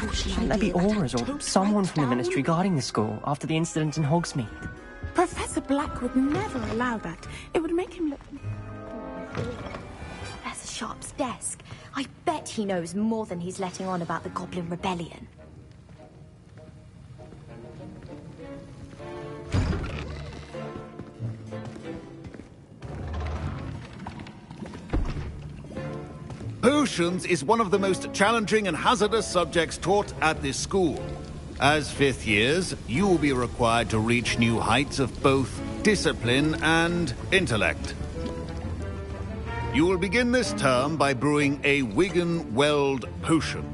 potion Shouldn't there be idea that auras or took someone right from the down? Ministry guarding the school after the incident in Hogsmeade? Professor Black would never allow that. It would make him look... Professor Sharp's desk. I bet he knows more than he's letting on about the Goblin Rebellion. Potions is one of the most challenging and hazardous subjects taught at this school. As fifth years, you will be required to reach new heights of both discipline and intellect. You will begin this term by brewing a Wiggenweld potion.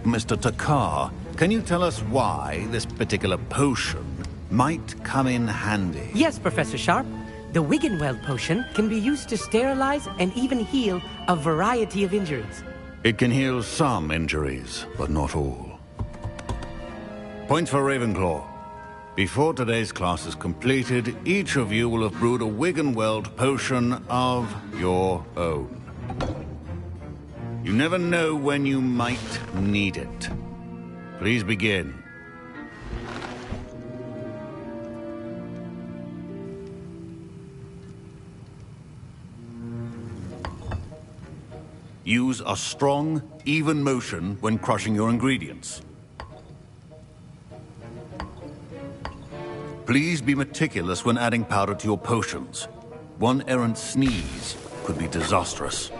Mr. Takar, can you tell us why this particular potion might come in handy? Yes, Professor Sharp. The Wiggenweld potion can be used to sterilize and even heal a variety of injuries. It can heal some injuries, but not all. Point for Ravenclaw. Before today's class is completed, each of you will have brewed a Wiggenweld potion of your own. You never know when you might need it. Please begin. Use a strong, even motion when crushing your ingredients. Please be meticulous when adding powder to your potions. One errant sneeze could be disastrous.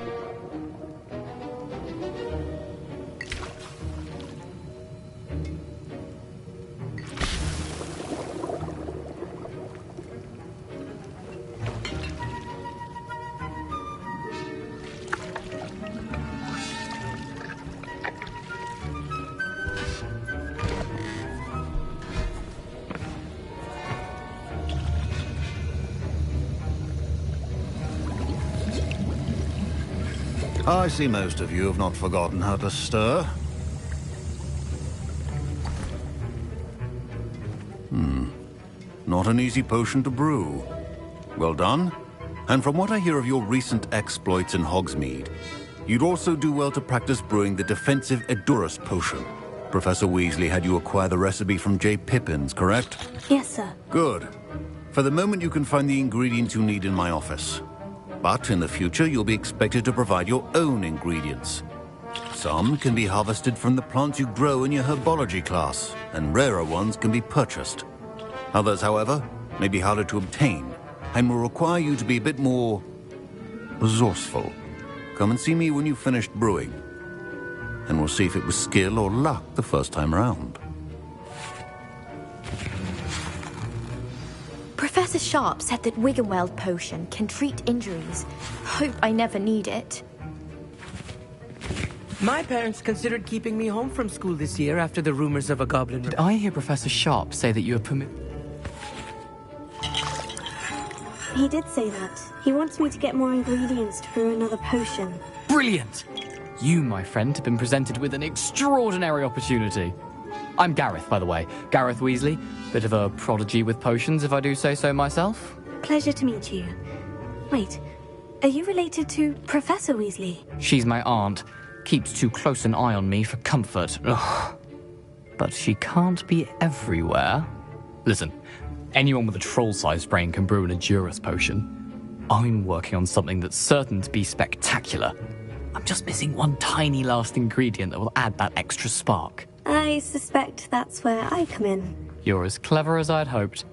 I see most of you have not forgotten how to stir. Not an easy potion to brew. Well done. And from what I hear of your recent exploits in Hogsmeade, you'd also do well to practice brewing the defensive Edurus potion. Professor Weasley had you acquire the recipe from J. Pippins, correct? Yes, sir. Good. For the moment, you can find the ingredients you need in my office. But in the future, you'll be expected to provide your own ingredients. Some can be harvested from the plants you grow in your herbology class, and rarer ones can be purchased. Others, however, may be harder to obtain, and will require you to be a bit more resourceful. Come and see me when you've finished brewing, and we'll see if it was skill or luck the first time around. Professor Sharp said that Wiggenweld potion can treat injuries. Hope I never need it. My parents considered keeping me home from school this year after the rumors of a goblin... Did I hear Professor Sharp say that you have He did say that. He wants me to get more ingredients to brew another potion. Brilliant! You, my friend, have been presented with an extraordinary opportunity. I'm Gareth, by the way. Gareth Weasley. Bit of a prodigy with potions, if I do say so myself. Pleasure to meet you. Wait, are you related to Professor Weasley? She's my aunt. Keeps too close an eye on me for comfort. Ugh. But she can't be everywhere. Listen, anyone with a troll-sized brain can brew an Edurus potion. I'm working on something that's certain to be spectacular. I'm just missing one tiny last ingredient that will add that extra spark. I suspect that's where I come in. You're as clever as I'd hoped.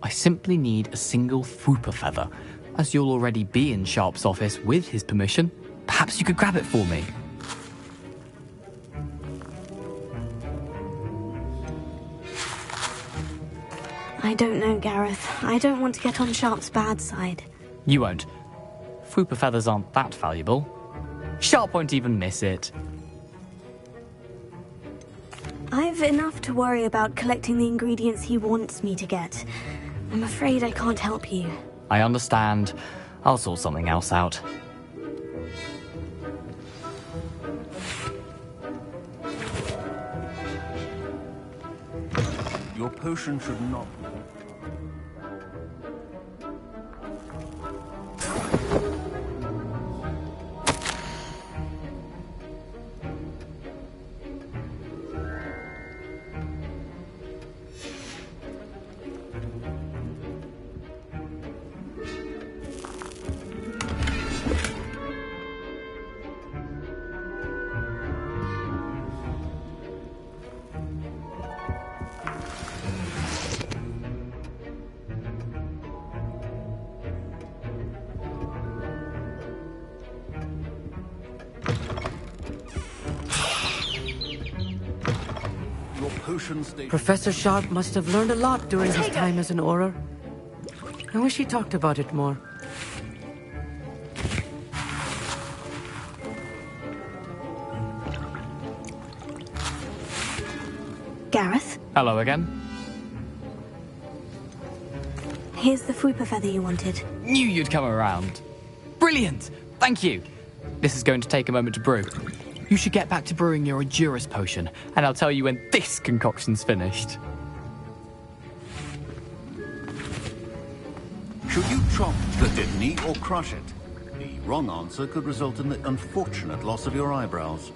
I simply need a single Fwooper feather. As you'll already be in Sharp's office with his permission, perhaps you could grab it for me. I don't know, Gareth. I don't want to get on Sharp's bad side. You won't. Fwooper feathers aren't that valuable. Sharp won't even miss it. I've enough to worry about collecting the ingredients he wants me to get. I'm afraid I can't help you. I understand. I'll sort something else out. Your potion should not... potion station. Professor Sharp must have learned a lot during his time as an Auror. I wish he talked about it more. Gareth, Hello again. here's the Fwooper feather you wanted. Knew you'd come around. Brilliant! Thank you. This is going to take a moment to brew. You should get back to brewing your Edurus potion, and I'll tell you when this concoction's finished. Should you chop the kidney or crush it? The wrong answer could result in the unfortunate loss of your eyebrows.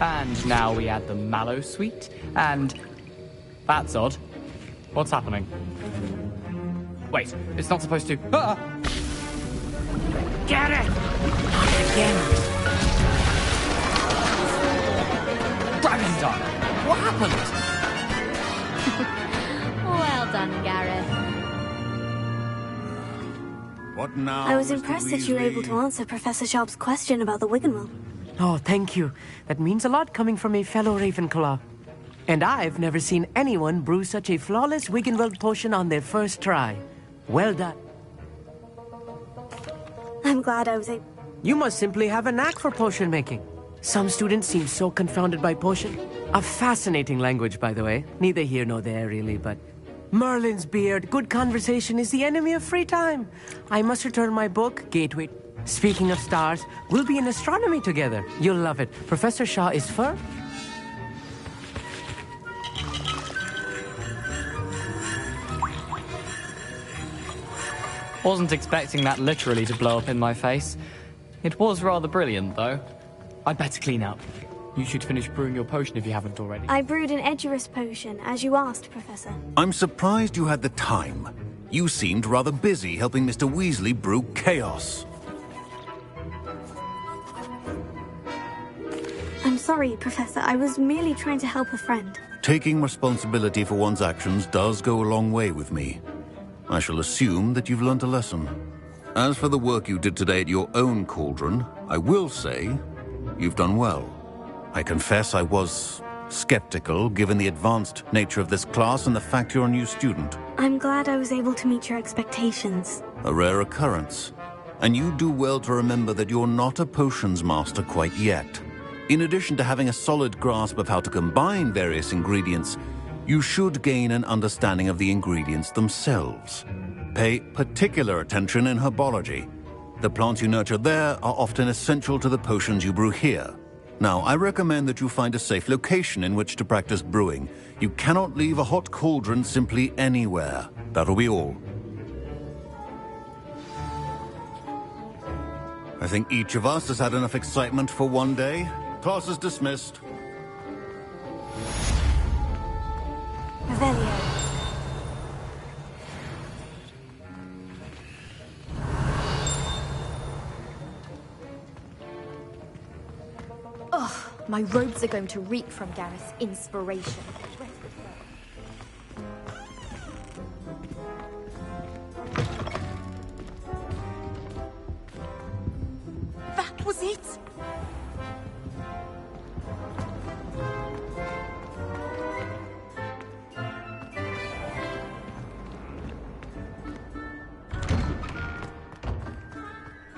And now we add the mallow sweet, and... That's odd. What's happening? Wait, it's not supposed to... Ah! Get it! Again. Dragon's done! What happened? Well done, Gareth. What now? I was Mr. impressed that you were able to Weasley? answer Professor Sharp's question about the Wiggenweld. Oh, thank you. That means a lot coming from a fellow Ravenclaw. And I've never seen anyone brew such a flawless Wiggenweld potion on their first try. Well done. I'm glad I was able... You must simply have a knack for potion making. Some students seem so confounded by potion. A fascinating language, by the way. Neither here nor there, really, but... Merlin's beard, good conversation is the enemy of free time. I must return my book, Gateway. Speaking of stars, we'll be in astronomy together. You'll love it. Professor Shaw is firm. Wasn't expecting that literally to blow up in my face. It was rather brilliant, though. I'd better clean up. You should finish brewing your potion if you haven't already. I brewed an Edurus potion, as you asked, Professor. I'm surprised you had the time. You seemed rather busy helping Mr. Weasley brew chaos. I'm sorry, Professor. I was merely trying to help a friend. Taking responsibility for one's actions does go a long way with me. I shall assume that you've learnt a lesson. As for the work you did today at your own cauldron, I will say you've done well. I confess I was skeptical, given the advanced nature of this class and the fact you're a new student. I'm glad I was able to meet your expectations. A rare occurrence. And you do well to remember that you're not a potions master quite yet. In addition to having a solid grasp of how to combine various ingredients, you should gain an understanding of the ingredients themselves. Pay particular attention in herbology. The plants you nurture there are often essential to the potions you brew here. Now, I recommend that you find a safe location in which to practice brewing. You cannot leave a hot cauldron simply anywhere. That'll be all. I think each of us has had enough excitement for one day. Class is dismissed. Revelio. My robes are going to reek from Gareth's inspiration. That was it?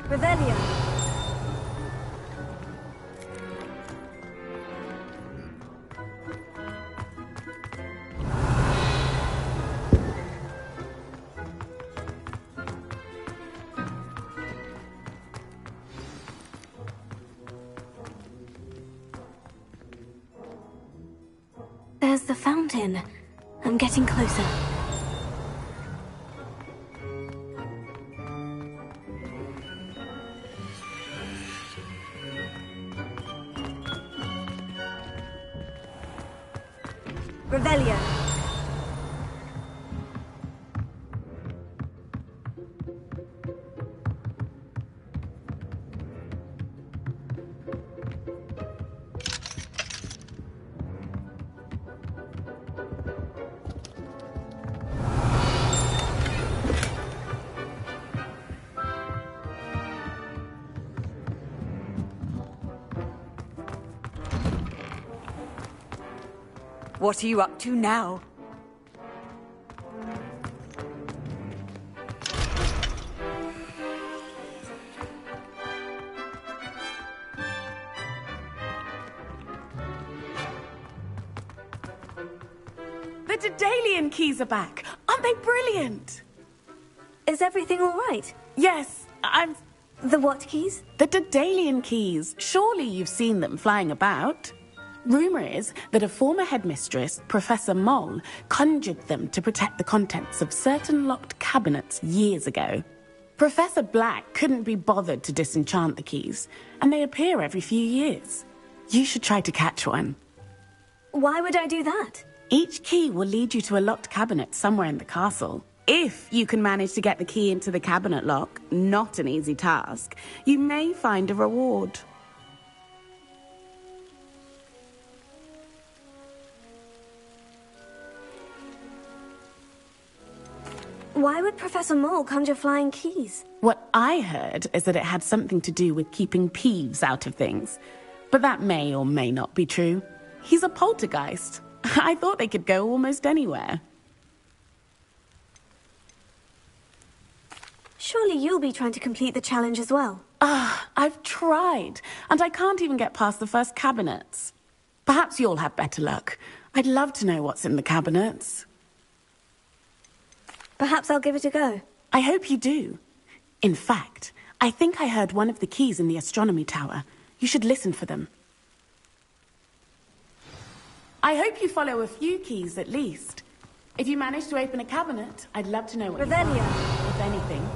Revelio. There's the fountain. I'm getting closer. Revelio. What are you up to now? The Daedalian keys are back. Aren't they brilliant? Is everything all right? Yes, I'm... The what keys? The Daedalian keys. Surely you've seen them flying about. Rumour is that a former headmistress, Professor Moll, conjured them to protect the contents of certain locked cabinets years ago. Professor Black couldn't be bothered to disenchant the keys, and they appear every few years. You should try to catch one. Why would I do that? Each key will lead you to a locked cabinet somewhere in the castle. If you can manage to get the key into the cabinet lock, not an easy task, you may find a reward. Why would Professor Moll conjure flying keys? What I heard is that it had something to do with keeping Peeves out of things. But that may or may not be true. He's a poltergeist. I thought they could go almost anywhere. Surely you'll be trying to complete the challenge as well. I've tried, and I can't even get past the first cabinets. Perhaps you'll have better luck. I'd love to know what's in the cabinets. Perhaps I'll give it a go. I hope you do. In fact, I think I heard one of the keys in the astronomy tower. You should listen for them. I hope you follow a few keys at least. If you manage to open a cabinet, I'd love to know what you Revelio. find, if anything.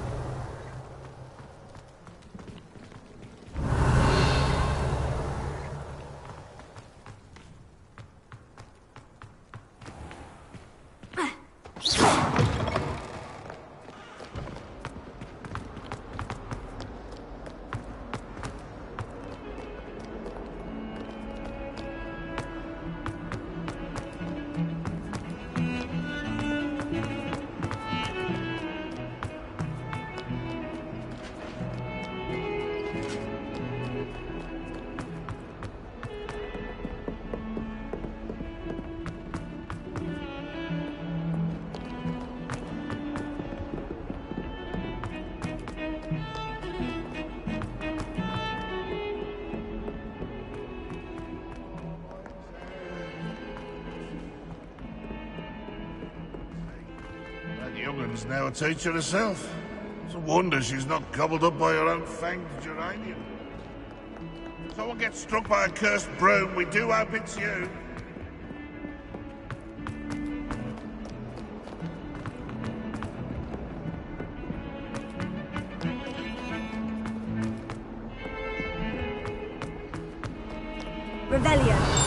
Young'un's now a teacher herself. It's a wonder she's not gobbled up by her own fanged geranium. If someone gets struck by a cursed broom, we do hope it's you. Revelio.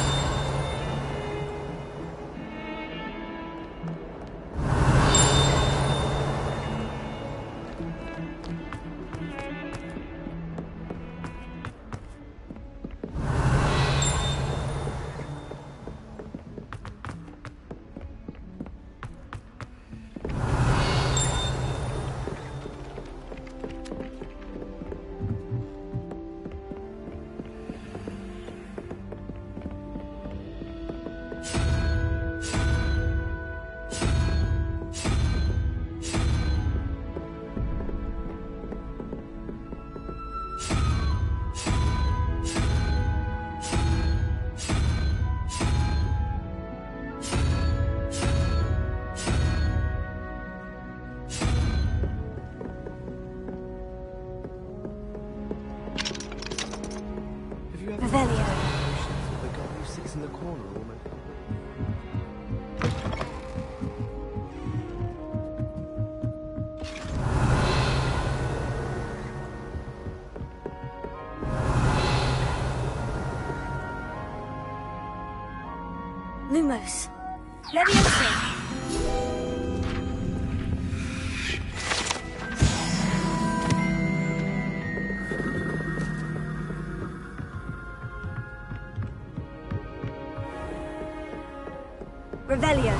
Revelio. The guy who sits in the corner, woman. Lumos. Leviosa! Revelio.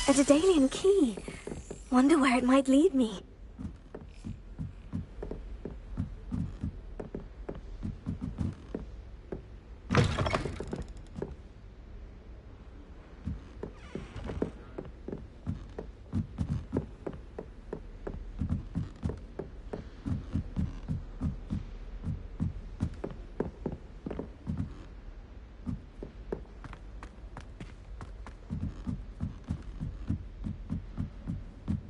A Daedalian key. Wonder where it might lead me.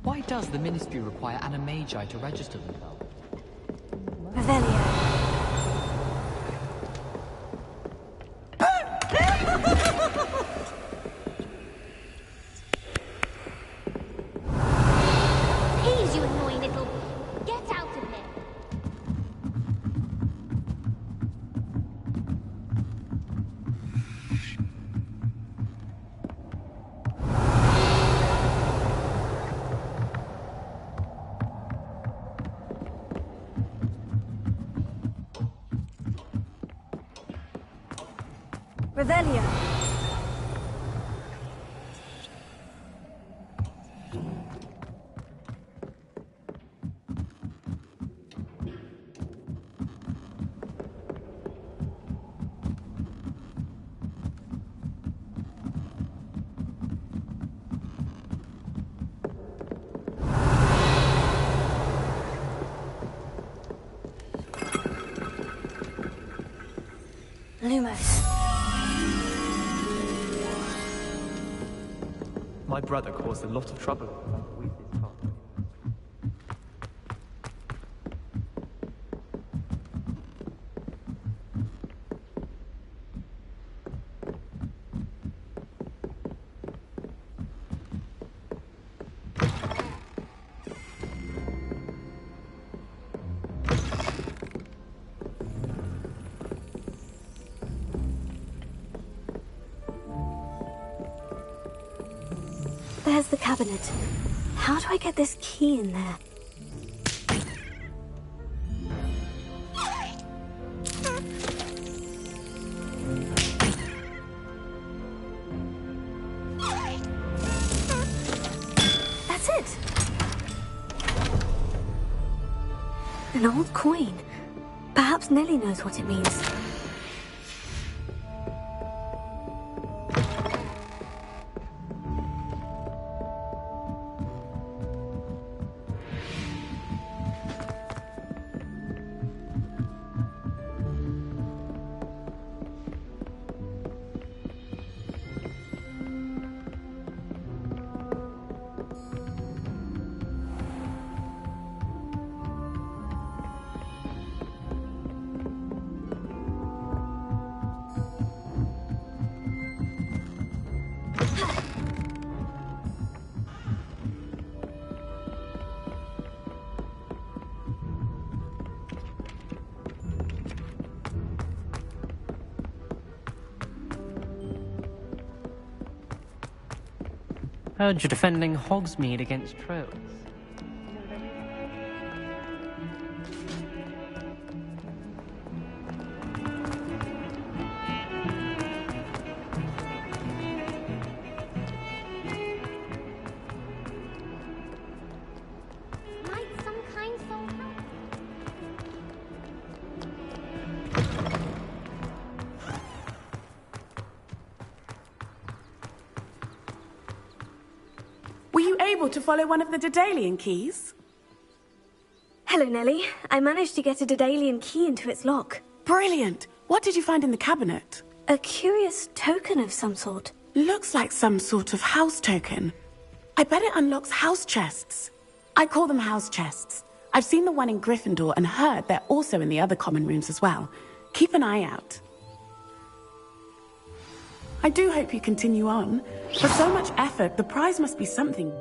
Why does the Ministry require animagi to register themselves? Revelio. Please, you annoying little... Get out of here! Revelio. Lumos. My brother caused a lot of trouble with his father. There's the cabinet. How do I get this key in there? That's it! An old coin. Perhaps Nellie knows what it means. Heard you're defending Hogsmeade against trolls. Might some kind soul help? Were you able to follow one of the Daedalian keys? Hello, Nellie. I managed to get a Daedalian key into its lock. Brilliant! What did you find in the cabinet? A curious token of some sort. Looks like some sort of house token. I bet it unlocks house chests. I call them house chests. I've seen the one in Gryffindor and heard they're also in the other common rooms as well. Keep an eye out. I do hope you continue on. For so much effort, the prize must be something